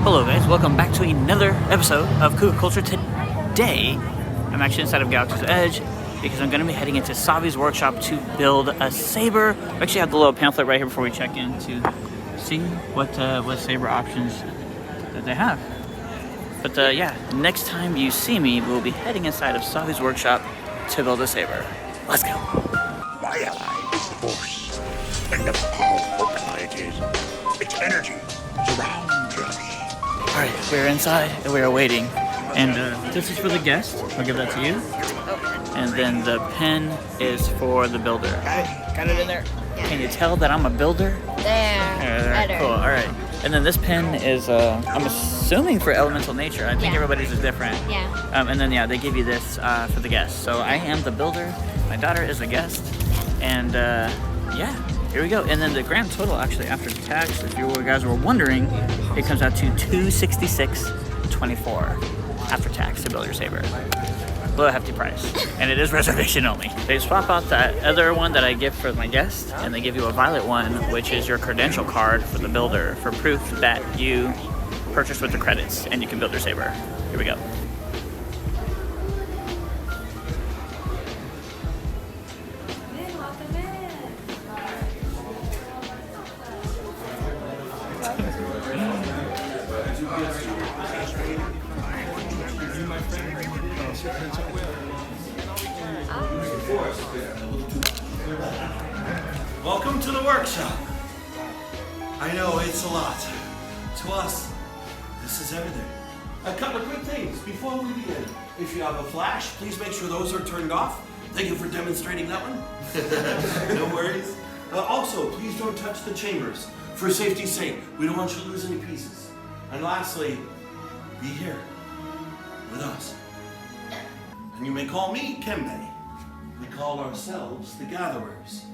Hello guys, welcome back to another episode of Cuckoo Culture. Today, I'm actually inside of Galaxy's Edge because I'm going to be heading into Savi's workshop to build a saber. I actually have the little pamphlet right here before we check in to see what saber options that they have. But yeah, next time you see me, we'll be heading inside of Savi's workshop to build a saber. Let's go. My ally is the Force, and the powerful planet is. Its energy surrounds us. Alright, we're inside and we are waiting. And this is for the guest. I'll give that to you. And then the pen is for the builder. Got it in there? Yeah. Can you tell that I'm a builder? There. Better. Cool, alright. And then this pen is, I'm assuming for elemental nature. I think everybody's is different. Yeah. And then, yeah, they give you this for the guest. So I am the builder. My daughter is the guest. And yeah, here we go. And then the grand total, actually, after tax, if you guys were wondering, it comes out to $266.24 after tax to build your saber. A little hefty price, and it is reservation only. They swap out that other one that I give for my guest, and they give you a violet one, which is your credential card for the builder, for proof that you purchased with the credits, and you can build your saber. Here we go. Welcome to the workshop. I know it's a lot. To us, this is everything. A couple of quick things before we begin. If you have a flash, please make sure those are turned off. Thank you for demonstrating that one. No worries. Also, please don't touch the chambers. For safety's sake, we don't want you to lose any pieces. And lastly, be here with us. And you may call me 𝒶𝒻𝒻𝒾𝓄𝓃𝓐. We call ourselves the Gatherers.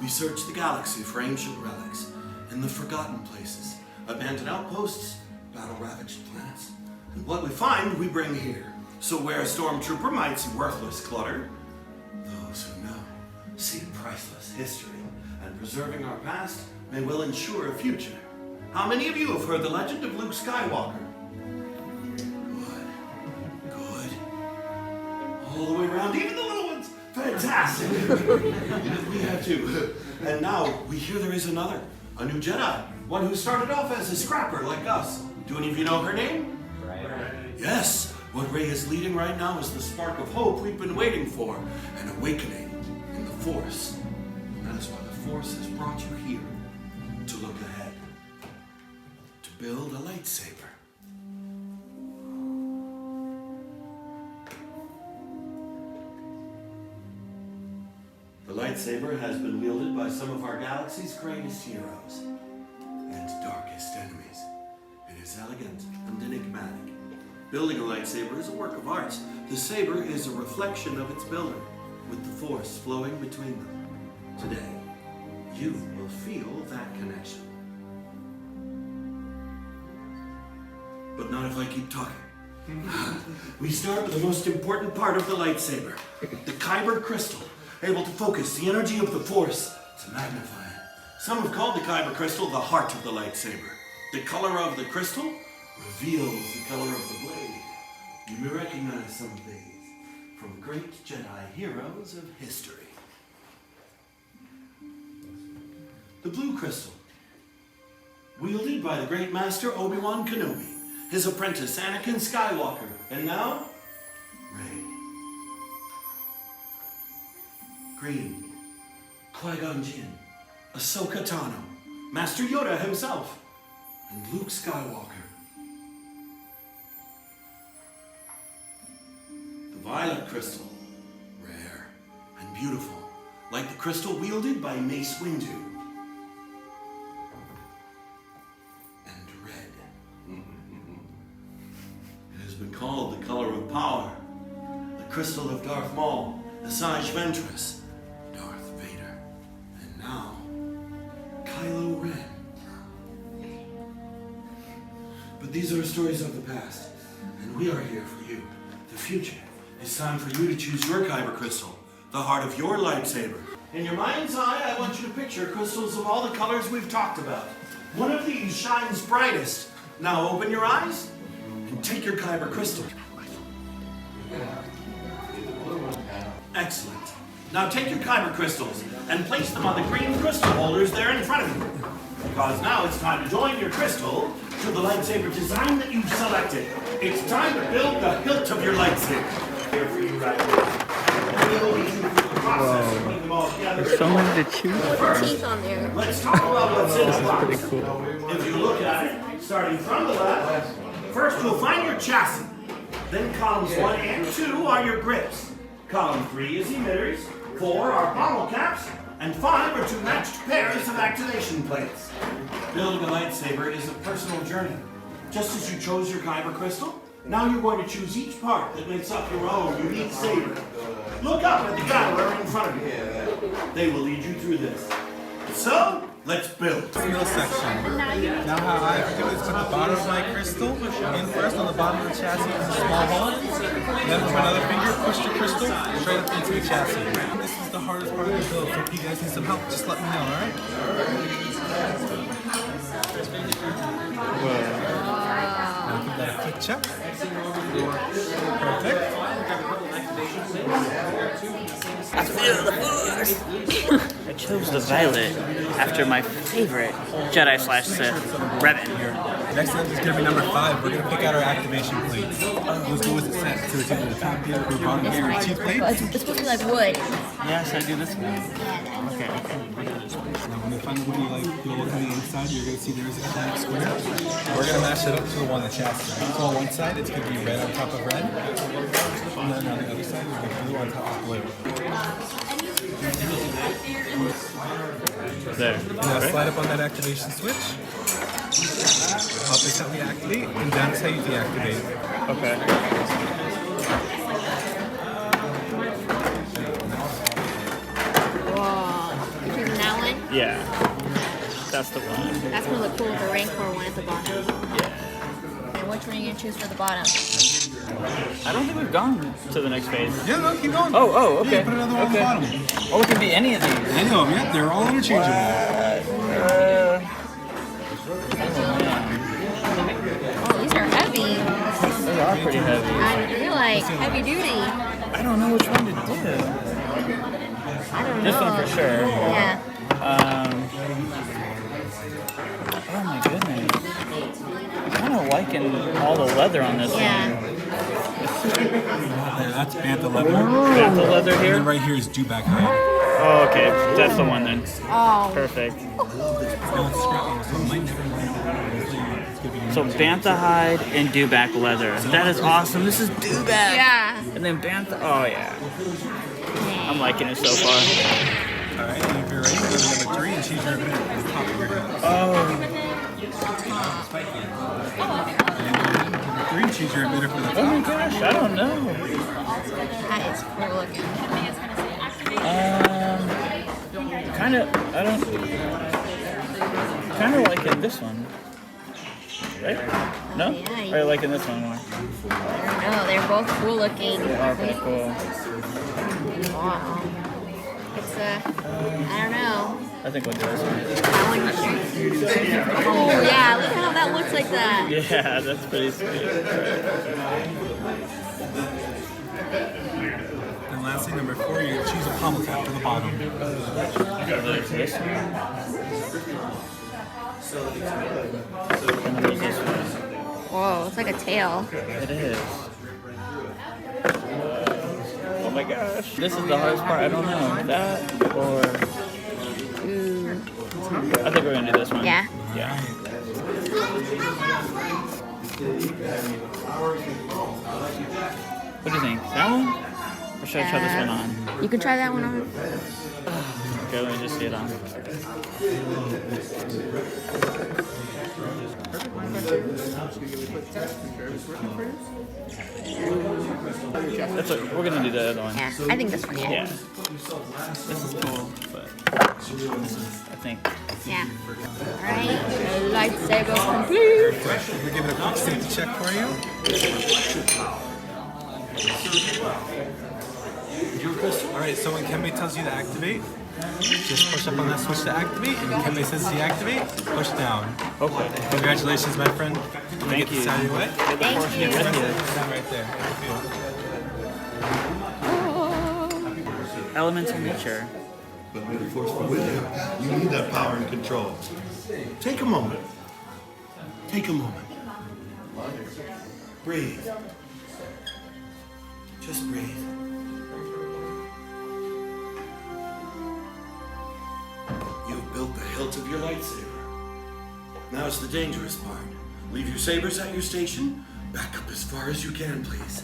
We search the galaxy for ancient relics in the forgotten places, abandoned outposts, battle-ravaged planets. And what we find, we bring here. So where a stormtrooper might see worthless clutter, those who know see priceless history, and preserving our past may well ensure a future. How many of you have heard the legend of Luke Skywalker? Good. All the way around, even the little ones. Fantastic. We have to. And now we hear there is another, a new Jedi, one who started off as a scrapper like us. Do any of you know her name? Rey. Yes. What Rey is leading right now is the spark of hope we've been waiting for, an awakening in the Force. And that is why the Force has brought you here, to look ahead, to build a lightsaber. The lightsaber has been wielded by some of our galaxy's greatest heroes and darkest enemies. It is elegant and enigmatic. Building a lightsaber is a work of art. The saber is a reflection of its builder, with the Force flowing between them. Today, you will feel that connection. But not if I keep talking. We start with the most important part of the lightsaber, the kyber crystal, able to focus the energy of the Force to magnify it. Some have called the kyber crystal the heart of the lightsaber. The color of the crystal reveals the color of the blade. You may recognize some of these from great Jedi heroes of history. The blue crystal, wielded by the great master Obi-Wan Kenobi, his apprentice Anakin Skywalker, and now, Rey. Green, Qui-Gon Jinn, Ahsoka Tano, Master Yoda himself, and Luke Skywalker. The violet crystal, rare and beautiful, like the crystal wielded by Mace Windu. And red. It has been called the color of power, the crystal of Darth Maul, Asajj Ventress, Darth Vader, and now, Kylo Ren. But these are stories of the past, and we are here for you, the future. It's time for you to choose your kyber crystal, the heart of your lightsaber. In your mind's eye, I want you to picture crystals of all the colors we've talked about. One of these shines brightest. Now open your eyes and take your kyber crystal. Excellent. Now take your kyber crystals and place them on the green crystal holders there in front of you. Because now it's time to join your crystal to the lightsaber design that you've selected. It's time to build the hilt of your lightsaber. Here for you right now. There's so many to choose from. Teeth on there. Let's talk about what's in the box. Pretty cool. If you look at it, starting from the left, first you'll find your chassis. Then columns 1 and 2 are your grips. Column 3 is emitters, 4 are pommel caps, and 5 are 2 matched pairs of activation plates. Building a lightsaber is a personal journey. Just as you chose your kyber crystal, now you're going to choose each part that makes up your own unique saber. Look up at the gallery in front of you. They will lead you through this. So, let's build. Middle section. Now how I do is put the bottom of my crystal in first on the bottom of the chassis is a small hole. Then with another finger, push the crystal straight up into the chassis. This is the hardest part of the build, so if you guys need some help, just let me know, alright? Now give that a quick check. Perfect. I chose the violet after my favorite Jedi / Sith, Revan. Next up is going to be number 5. We're going to pick out our activation plates. Those go with the set. So it's either the top here or bottom here. 2 plates. It's supposed to be like wood. Yeah, should I do this one? Okay. Now when you finally go look on the inside, you're going to see there is a atomic square. We're going to match it up to the one on the chassis. So on one side, it's going to be red on top of red. And then on the other side, it's going to be blue on top of blue. There. Now slide up on that activation switch. Up is how we activate, and down is how you deactivate. Okay. Whoa. You're choosing that one? Yeah. That's the one. That's gonna look cool with the Rancor one at the bottom. Yeah. And which one are you gonna choose for the bottom? I don't think we've gone to the next phase. Yeah, no, keep going. Oh, okay. Yeah, put another one on the bottom. Oh, it can be any of these. I know, yeah, they're all interchangeable. Oh, these are heavy. Those are pretty heavy. They're like heavy duty. I don't know which one to do. I don't know. This one for sure. Yeah. Oh my goodness. I'm kind of liking all the leather on this Yeah. one. Yeah, that's Bantha leather. Got the leather And here. then right here is dewback hide. Oh, okay. That's the one then. Oh. Perfect. Now it's scrappy, so it might never it's gonna be So bantha hide and dewback leather. That is awesome. This is dewback. Yeah. And then bantha. Oh yeah. I'm liking it so far. Alright, and if you're ready, go to number 3 and choose your emitter at the top of your head. Oh. And number 3, choose your emitter for the Oh my top. gosh. I don't know. That is cool looking. Kind of. I don't. Kind of liking this one. Right? No? Yeah, Or are you liking this one more? I don't know. They're both cool looking. Okay, cool. Wow. It's I don't know. I think we'll do this one. That one you sure? Oh yeah, look how that looks like that. Yeah, that's pretty sweet. And lastly, number 4, you choose a pommel cap for the bottom. So there's this one. And then there's this one. Whoa, it's like a tail. It is. Oh my gosh. This is the hardest part. I don't know. That or... Ooh. I think we're going to do this one. Yeah. Yeah. What do you think? That one? Or should I try this one on? You can try that one on. Okay, let me just see it on. That's what, we're gonna do the other one. Yeah, I think this one. Yeah. Yeah. This is cool, but this is, I think. Yeah. All right. Lightsaber complete. We're giving a quick safety check for you. Alright, so when Kembe tells you to activate, Just push up on that switch to activate, and when Kemei says deactivate, push down. Okay. Congratulations, my friend. Thank you. Get this out of your way. Thank you. That right there. Elemental nature. But may the force be with you. You need that power and control. Take a moment. Take a moment. Breathe. Just breathe. You've built the hilt of your lightsaber. Now's the dangerous part. Leave your sabers at your station. Back up as far as you can, please.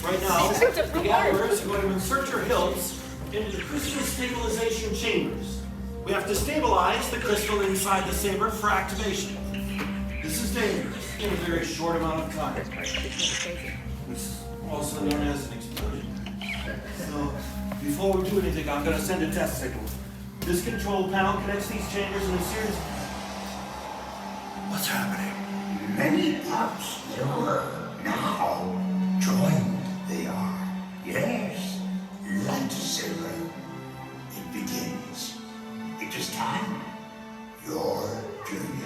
Right now, the gatherers are going to insert your hilts into the crystal stabilization chambers. We have to stabilize the crystal inside the saber for activation. This is dangerous in a very short amount of time. It's also known as an explosion. So, before we do anything, I'm going to send a test signal. This control panel connects these chambers in a series. What's happening? Many pups now joined they are. Yes, lightsaber. It begins. It is time. Your journey.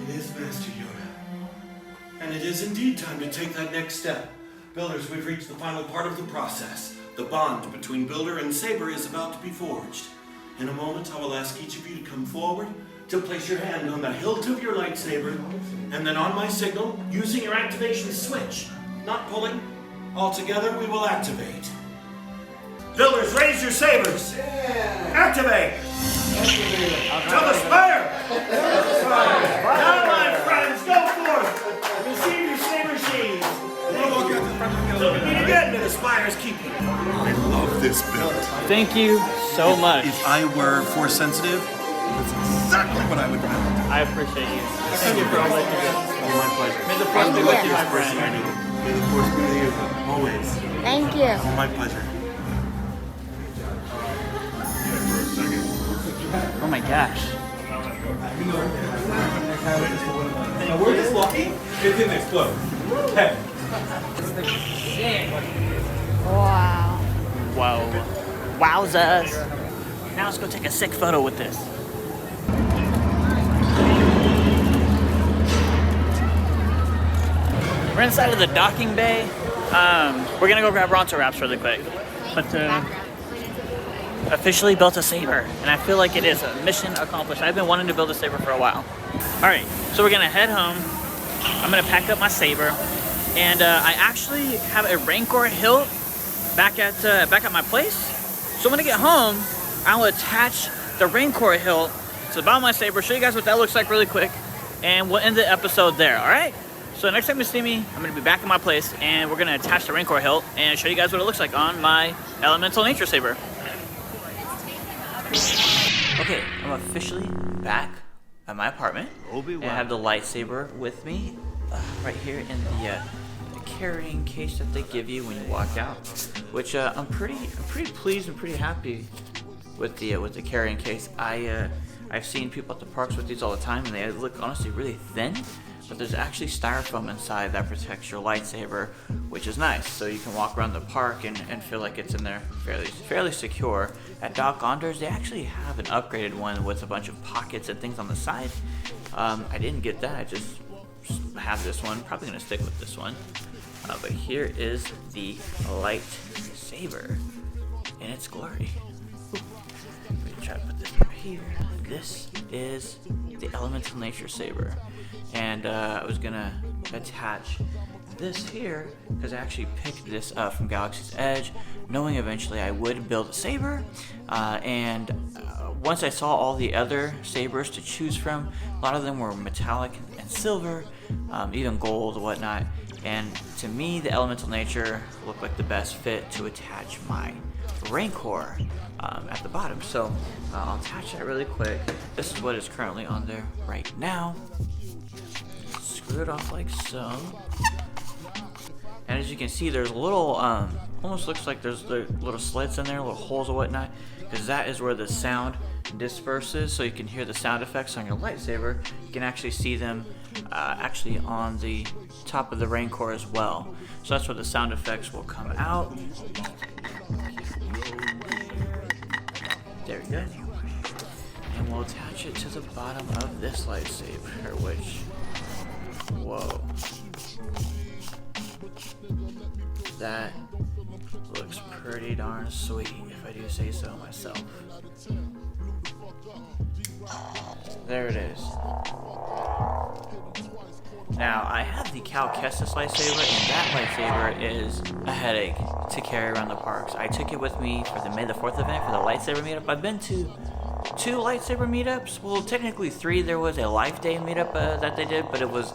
It is Master Yoda. And it is indeed time to take that next step. Builders, we've reached the final part of the process. The bond between Builder and Saber is about to be forged. In a moment, I will ask each of you to come forward, to place your hand on the hilt of your lightsaber, and then on my signal, using your activation switch, not pulling, all together we will activate. Builders, raise your sabers! Activate! To the spire! Now, my friends, go forth! Receive your saber sheaths! So we meet again to the spire's keeping. I love this build. Thank you so much. If I were force sensitive, that's exactly what I would do. I appreciate you. Thank you for all that you do. Oh, my pleasure. May the force be with you, my friend. May the force be with you, always. Thank you. Oh, my pleasure. Oh my gosh. Now, where is Lucky? It didn't explode. Hey. Wow. Whoa. Wowzers. Now let's go take a sick photo with this. We're inside of the docking bay. We're gonna go grab Ronto wraps really quick. But officially built a saber, and I feel like it is a mission accomplished. I've been wanting to build a saber for a while. All right, so we're gonna head home. I'm gonna pack up my saber, and I actually have a Rancor hilt back at my place. So when I get home, I'll attach the Rancor hilt to the bottom of my saber, show you guys what that looks like really quick, and we'll end the episode there. All right. So next time you see me, I'm gonna be back in my place, and we're gonna attach the Rancor hilt and show you guys what it looks like on my elemental nature saber. Okay, I'm officially back at my apartment, and I have the lightsaber with me right here in the carrying case that they give you when you walk out. Which I'm pretty pleased and pretty happy with the carrying case. I've seen people at the parks with these all the time, and they look honestly really thin. But there's actually styrofoam inside that protects your lightsaber, which is nice. So you can walk around the park and feel like it's in there fairly secure. At Doc Onder's, they actually have an upgraded one with a bunch of pockets and things on the side. I didn't get that, I just have this one. Probably gonna stick with this one. But here is the lightsaber in its glory. Let me try to put this over here. This is the elemental nature saber. And I was gonna attach this here because I actually picked this up from Galaxy's Edge, knowing eventually I would build a saber. Once I saw all the other sabers to choose from, a lot of them were metallic and silver, even gold and whatnot. And to me, the elemental nature looked like the best fit to attach my Rancor at the bottom. So I'll attach that really quick. This is what is currently on there right now. Screw it off like so. And as you can see, there's a little, almost looks like there's the little slits in there, little holes or whatnot, because that is where the sound disperses so you can hear the sound effects on your lightsaber, you can actually see them actually on the top of the rain core as well. So that's where the sound effects will come out. There we go. And we'll attach it to the bottom of this lightsaber, which, whoa. That looks pretty darn sweet, if I do say so myself. There it is. Now, I have the 𝒞𝓁𝓁 lightsaber, and that lightsaber is a headache to carry around the parks. I took it with me for the May the 4th event for the lightsaber meetup. I've been to 2 lightsaber meetups. Well, technically 3. There was a Life Day meetup that they did, but it was,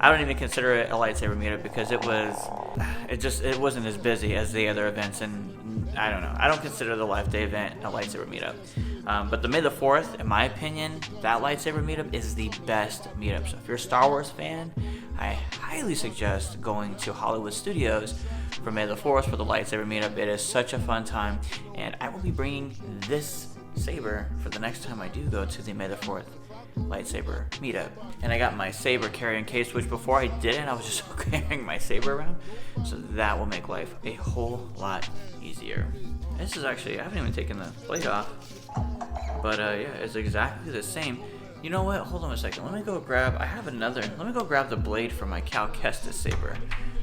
I don't even consider it a lightsaber meetup because it wasn't as busy as the other events, and I don't know. I don't consider the Life Day event a lightsaber meetup. But the May the 4th, in my opinion, that lightsaber meetup is the best meetup. So if you're a Star Wars fan, I highly suggest going to Hollywood Studios for May the 4th for the lightsaber meetup. It is such a fun time, and I will be bringing this saber for the next time I do go to the May the 4th lightsaber meetup. And I got my saber carrying case, which before I didn't, I was just carrying my saber around. So that will make life a whole lot easier. This is actually, I haven't even taken the blade off. But yeah, it's exactly the same. You know what? Hold on a second. Let me go grab the blade from my 𝒞𝓁 saber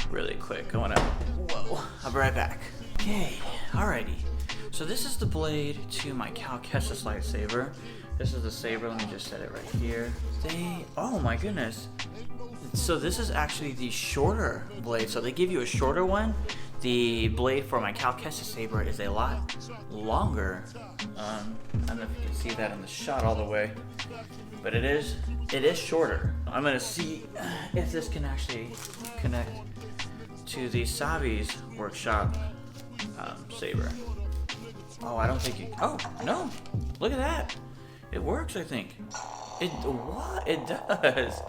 really quick. Whoa, I'll be right back. Okay, alrighty. So this is the blade to my 𝒞𝓁 lightsaber. This is the saber. Let me just set it right here. Oh my goodness. So this is actually the shorter blade. So they give you a shorter one. The blade for my 𝒞𝓁 saber is a lot longer. I don't know if you can see that in the shot all the way, but it is shorter. I'm gonna see if this can actually connect to the Savi's workshop saber. Oh, I don't think you. Oh no! Look at that. It works. I think. It does.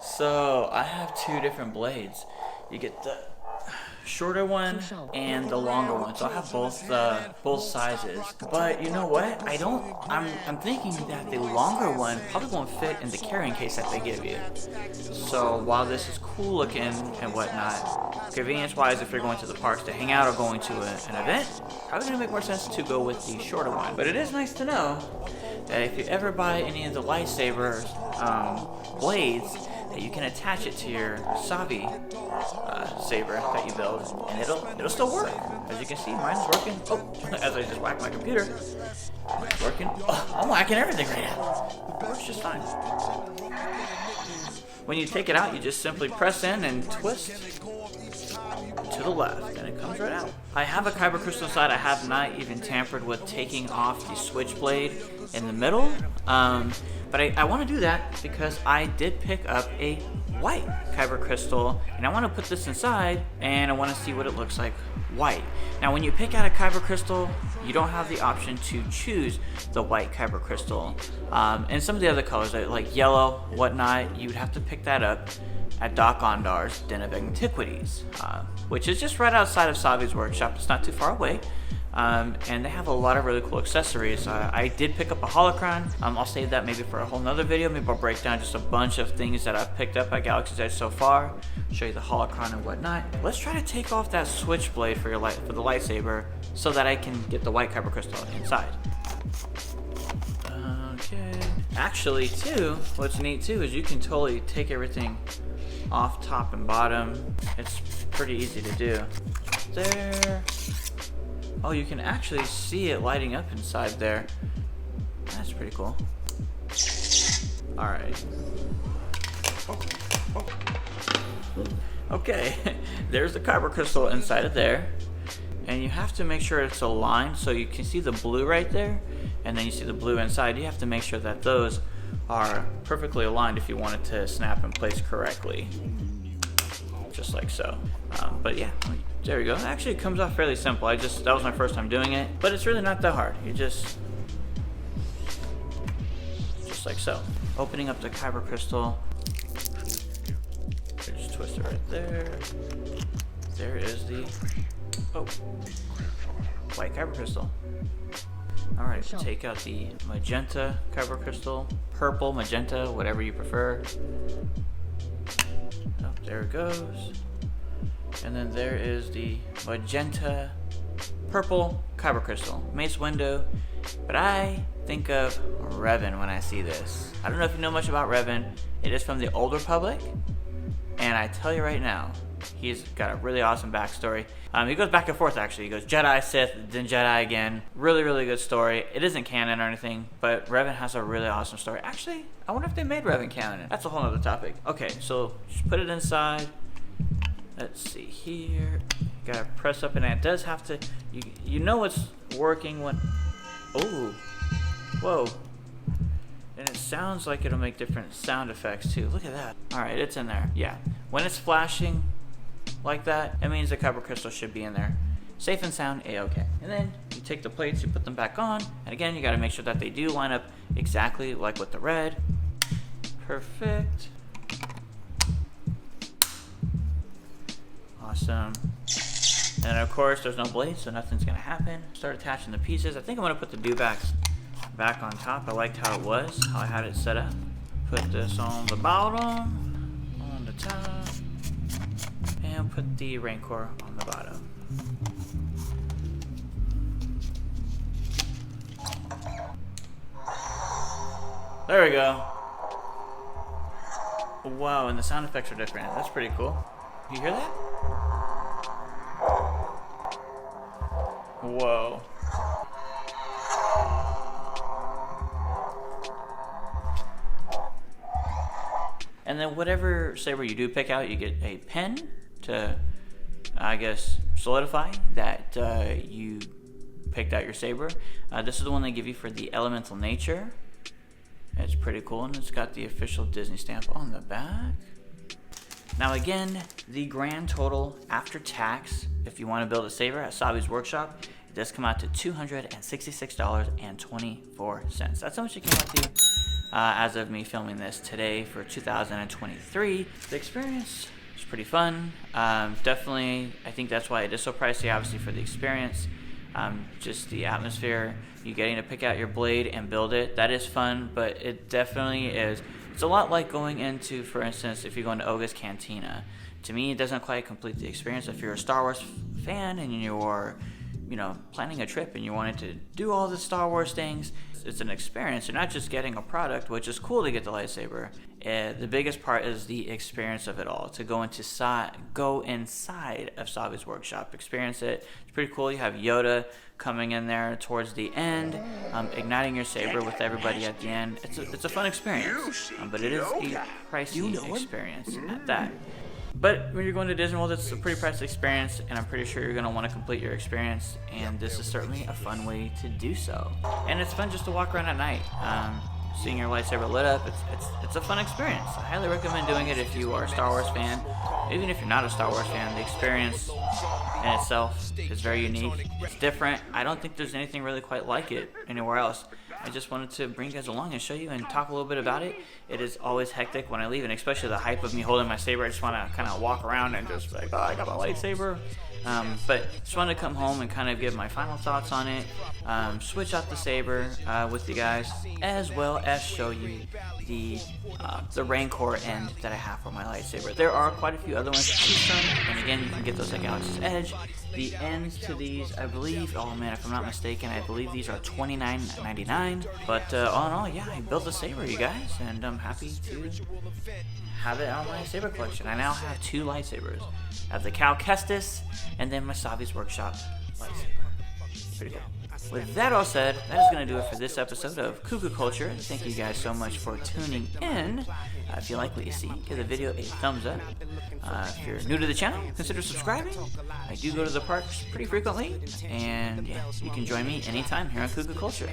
So I have 2 different blades. You get the shorter one and the longer one, so I have both sizes. But you know what? I'm thinking that the longer one probably won't fit in the carrying case that they give you. So while this is cool looking and whatnot, convenience wise, if you're going to the parks to hang out or going to an event, probably gonna make more sense to go with the shorter one. But it is nice to know that if you ever buy any of the lightsaber blades, that you can attach it to your Savi saber that you build, and it'll still work. As you can see, mine's working. Oh, as I just whacked my computer, it's working. Oh, I'm whacking everything right now. It works just fine. When you take it out, you just simply press in and twist to the left, and it comes right out. I have a kyber crystal inside. I have not even tampered with taking off the switchblade in the middle. But I want to do that because I did pick up a white kyber crystal, and I want to put this inside, and I want to see what it looks like white. Now, when you pick out a kyber crystal, you don't have the option to choose the white kyber crystal. And some of the other colors, like yellow, whatnot, you would have to pick that up at 𝒞𝓄𝓄's Den of Antiquities, which is just right outside of Savi's workshop. It's not too far away. And they have a lot of really cool accessories. I did pick up a holocron. I'll save that maybe for a whole nother video. Maybe I'll break down just a bunch of things that I've picked up at Galaxy's Edge so far, show you the holocron and whatnot. Let's try to take off that switchblade for the lightsaber so that I can get the white kyber crystal inside. Okay. Actually, too, what's neat too is you can totally take everything off top and bottom. It's pretty easy to do. There. Oh, you can actually see it lighting up inside there. That's pretty cool. Alright. Okay, there's the kyber crystal inside of there. And you have to make sure it's aligned, so you can see the blue right there, and then you see the blue inside. You have to make sure that those are perfectly aligned if you want it to snap in place correctly. Just like so. But yeah, there we go. Actually, it comes off fairly simple. That was my first time doing it, but it's really not that hard. You just like so. Opening up the kyber crystal. Just twist it right there. There is the white kyber crystal. Alright, we'll take out the magenta kyber crystal, purple, magenta, whatever you prefer. Oh, there it goes. And then there is the magenta purple kyber crystal. Mace window, but I think of Revan when I see this. I don't know if you know much about Revan. It is from the Old Republic, and I tell you right now, he's got a really awesome backstory. He goes back and forth actually. He goes Jedi, Sith, then Jedi again. Really, really good story. It isn't canon or anything, but Revan has a really awesome story. Actually, I wonder if they made Revan canon. That's a whole other topic. Okay, so just put it inside. Let's see here. You gotta press up, and it does have to. You know it's working when. Oh, whoa! And it sounds like it'll make different sound effects too. Look at that. All right, it's in there. Yeah, when it's flashing like that, it means the kyber crystal should be in there. Safe and sound, a-okay. And then you take the plates, you put them back on, and again, you gotta make sure that they do line up exactly like with the red. Perfect. Awesome. And of course, there's no blade, so nothing's gonna happen. Start attaching the pieces. I think I'm gonna put the dewbacks back on top. I liked how it was, how I had it set up. Put this on the bottom, on the top, and put the Rancor on the bottom. There we go. Wow, and the sound effects are different. That's pretty cool. You hear that? Whoa. And then whatever saber you do pick out, you get a pen to, I guess, solidify that you picked out your saber. This is the one they give you for the elemental nature. It's pretty cool, and it's got the official Disney stamp on the back. Now again, the grand total after tax, if you want to build a saber at Savi's workshop, it does come out to $266.24. That's how much it came out to as of me filming this today for 2023. The experience is pretty fun. Definitely, I think that's why it is so pricey, obviously, for the experience. Just the atmosphere, you getting to pick out your blade and build it, that is fun, but it definitely is. It's a lot like going into, for instance, if you go into Oga's Cantina. To me, it doesn't quite complete the experience. If you're a Star Wars fan and you're, planning a trip and you wanted to do all the Star Wars things, it's an experience. You're not just getting a product, which is cool to get the lightsaber. The biggest part is the experience of it all. To go inside of Savi's workshop, experience it. It's pretty cool. You have Yoda coming in there towards the end, igniting your saber with everybody at the end. It's a fun experience, but it is a pricey experience at that. But when you're going to Disney World, it's a pretty pricey experience, and I'm pretty sure you're going to want to complete your experience, and this is certainly a fun way to do so. And it's fun just to walk around at night, seeing your lightsaber lit up. It's a fun experience. I highly recommend doing it if you are a Star Wars fan. Even if you're not a Star Wars fan, the experience in itself is very unique. It's different. I don't think there's anything really quite like it anywhere else. I just wanted to bring you guys along and show you and talk a little bit about it. It is always hectic when I leave, and especially the hype of me holding my saber. I just want to kind of walk around and just like, oh, I got my lightsaber. But just wanted to come home and kind of give my final thoughts on it, switch out the saber with you guys, as well as show you the Rancor end that I have for my lightsaber. There are quite a few other ones to choose from, and again, you can get those at Galaxy's Edge. The ends to these, I believe, oh man, if I'm not mistaken, I believe these are $29.99. But all in all, yeah, I built a saber, you guys, and I'm happy to have it on my saber collection. I now have 2 lightsabers. I have the Cal Kestis, and then my Savi's Workshop lightsaber. Pretty cool. With that all said, that is going to do it for this episode of Cuckoo Culture. Thank you guys so much for tuning in. If you like what you see, give the video a thumbs up. If you're new to the channel, consider subscribing. I do go to the parks pretty frequently, and yeah, you can join me anytime here on Cuckoo Culture.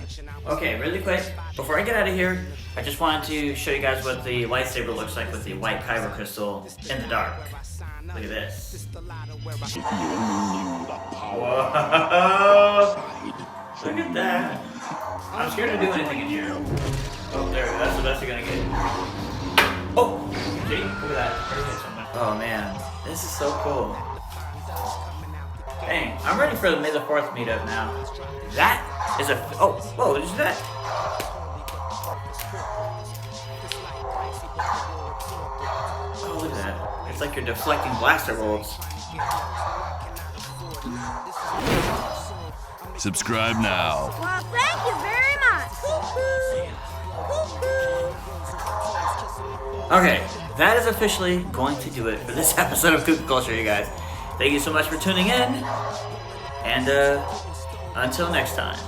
Okay, really quick, before I get out of here, I just wanted to show you guys what the lightsaber looks like with the white kyber crystal in the dark. Look at this. Whoa! Look at that. I'm scared to do anything in here. Oh, there. That's the best you're gonna get. Oh! See? Look at that. Oh man, this is so cool. Dang, I'm ready for the May the 4th meetup now. That is a... Oh, whoa, what is that? Oh, look at that. It's like you're deflecting blaster bolts. Subscribe now. Well, thank you very much. Okay, that is officially going to do it for this episode of Cuckoo Culture, you guys. Thank you so much for tuning in, and until next time.